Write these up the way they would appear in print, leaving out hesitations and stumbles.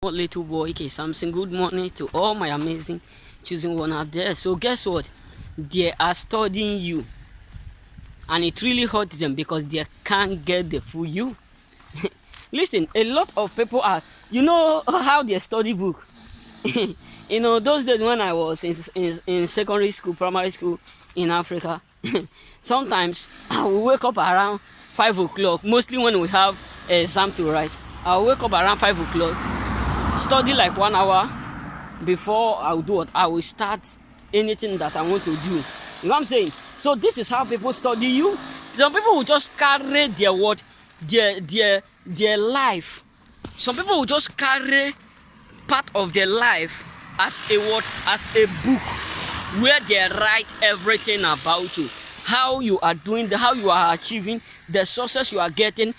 Little boy K Samson. Good morning to all my amazing choosing one out there. So guess what? They are studying you, and it really hurts them because they can't get the full you. Listen, a lot of people are, how they study book. Those days when I was in secondary school, primary school in Africa, sometimes I will wake up around 5 o'clock, mostly when we have exam to write. I will wake up around 5 o'clock, study like 1 hour before I will do what I will start anything that I want to do. You know what I'm saying? So this is how people study you. Some people will just carry their life. Some people will just carry part of their life as a book where they write everything about you, how you are doing, how you are achieving, the success you are getting.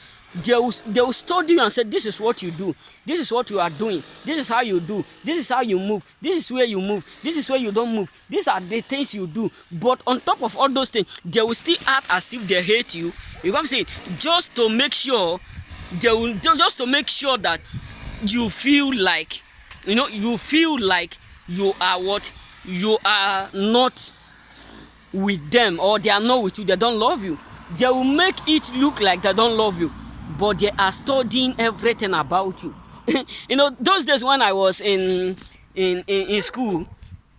They will study you and say, this is what you do, this is what you are doing, this is how you do, this is how you move, this is where you move, this is where you don't move, these are the things you do. But on top of all those things, they will still act as if they hate you. You know what I'm saying? Just to make sure that you feel like you are what you are not with them, or they are not with you. They don't love you. They will make it look like they don't love you, but they are studying everything about you. Those days when I was in school,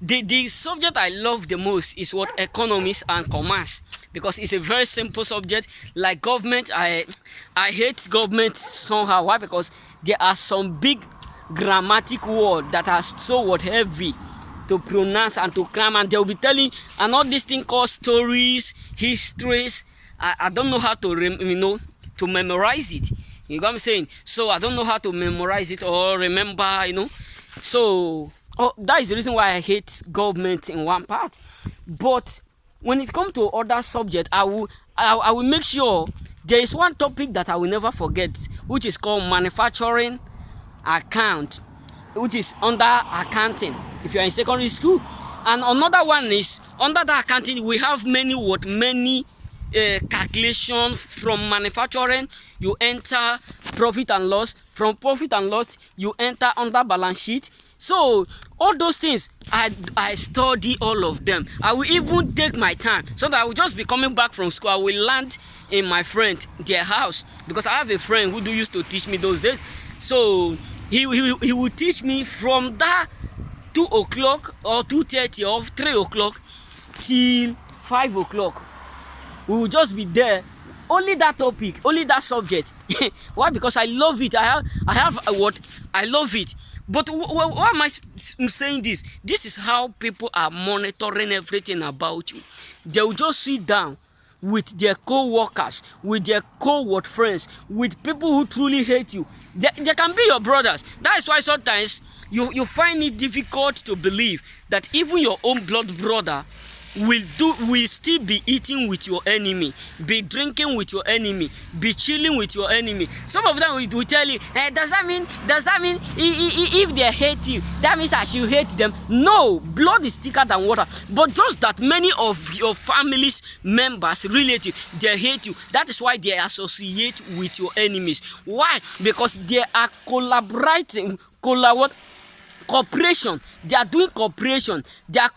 the subject I love the most is what economics and commerce, because it's a very simple subject. Like government, I hate government somehow. Why? Because there are some big grammatic words that are so heavy to pronounce and to cram, and they'll be telling and all this thing called stories, histories. I don't know how to to memorize it. You know what I'm saying? So I don't know how to memorize it or remember, So that is the reason why I hate government in one part. But when it comes to other subjects, I will make sure there is one topic that I will never forget, which is called manufacturing account, which is under accounting if you are in secondary school. And another one is under the accounting, we have many calculation. From manufacturing, you enter profit and loss. From profit and loss, you enter under balance sheet. So all those things, I study all of them. I will even take my time, so that I will just be coming back from school. I will land in my friend their house, because I have a friend who used to teach me those days. So he will teach me from that 2 o'clock or 2:30 or 3 o'clock till 5 o'clock. We will just be there, only that topic, only that subject. Why? Because I love it. I love it. But why am I saying this? This is how people are monitoring everything about you. They will just sit down with their co-workers, with their co-work friends, with people who truly hate you. They can be your brothers. That is why sometimes you find it difficult to believe that even your own blood brother will still be eating with your enemy, be drinking with your enemy, be chilling with your enemy. Some of them will tell you, does that mean if they hate you, that means I should hate them? No, blood is thicker than water. But just that many of your family's members, relatives, they hate you. That is why they associate with your enemies. Why? Because they are collaborating. Cooperation. They are doing cooperation. They are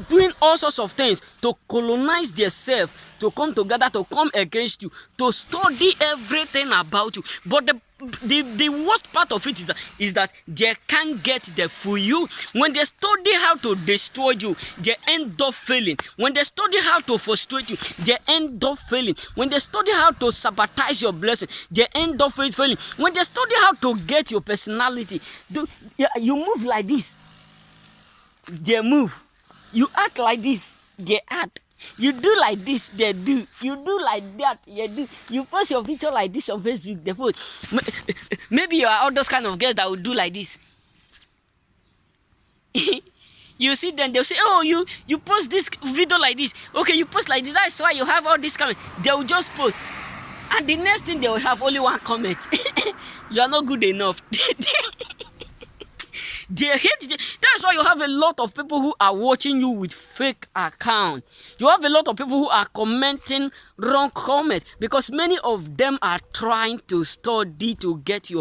doing all sorts of things to colonize themselves, to come together, to come against you, to study everything about you. But the worst part of it is that they can't get the full you. When they study how to destroy you, they end up failing. When they study how to frustrate you, they end up failing. When they study how to sabotage your blessing, they end up failing. When they study how to get your personality, you move like this, they move. You act like this, they act. You do like this, they do. You do like that, they do. You post your picture like this on Facebook, they post. Maybe you are all those kind of girls that will do like this. You see them, they'll say, oh, you post this video like this. Okay, you post like this, that's why you have all this comment. They will just post. And the next thing, they will have only one comment. You are not good enough. They hate the, that's why you have a lot of people who are watching you with fake account. You have a lot of people who are commenting wrong comment because many of them are trying to study to get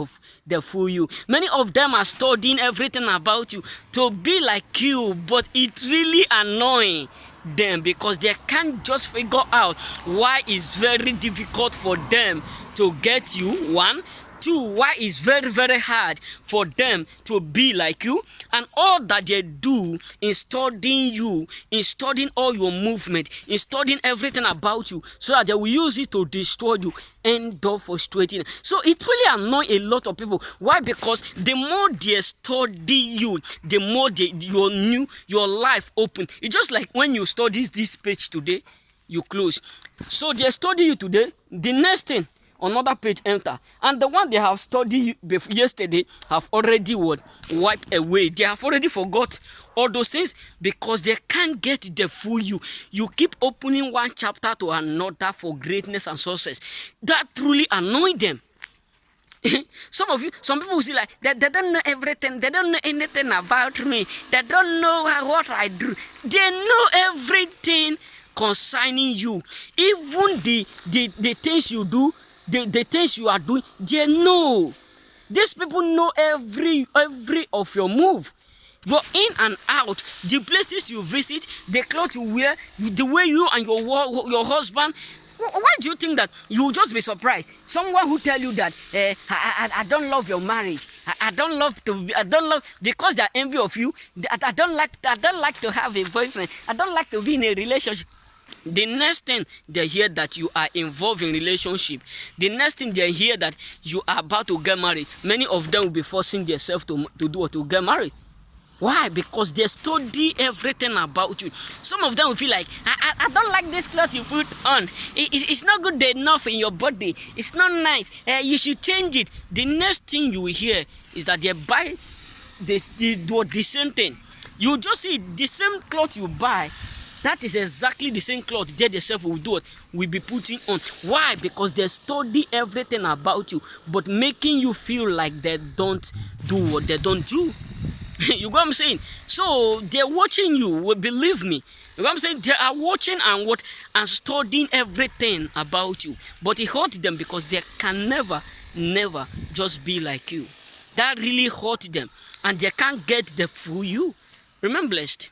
the full you. Many of them are studying everything about you to be like you, but it's really annoying them because they can't just figure out why it's very difficult for them to get you. One, two, why it's very, very hard for them to be like you, and all that they do in studying you, in studying all your movement, in studying everything about you, so that they will use it to destroy you, end up frustrating. So it really annoys a lot of people. Why? Because the more they study you, the more your life open. It's just like when you study this page today, you close. So they study you today, the next thing, another page enter, and the one they have studied yesterday have already wiped away. They have already forgot all those things because they can't get the full you. You keep opening one chapter to another for greatness and success. That truly annoys them. Some people will see like they don't know everything, they don't know anything about me, they don't know what I do. They know everything concerning you, even the things you do, the things you are doing. They know. These people know every of your move, your in and out, the places you visit, the clothes you wear, the way you and your husband. Why do you think that you will just be surprised? Someone who tell you that I don't love your marriage. I don't love because they are envy of you. I don't like to have a boyfriend. I don't like to be in a relationship. The next thing they hear that you are involved in relationship, the next thing they hear that you are about to get married, many of them will be forcing themselves to do or to get married. Why? Because they study everything about you. Some of them will feel like, I don't like this cloth you put on. It's not good enough in your body. It's not nice. You should change it. The next thing you will hear is that they buy the same thing. You just see the same cloth you buy. That is exactly the same cloth they themselves will do it, will be putting on. Why? Because they study everything about you, but making you feel like they don't do what they don't do. You know what I'm saying? So they're watching you. Well, believe me. You know what I'm saying? They are watching and studying everything about you. But it hurts them because they can never just be like you. That really hurts them, and they can't get the full you. Remain blessed.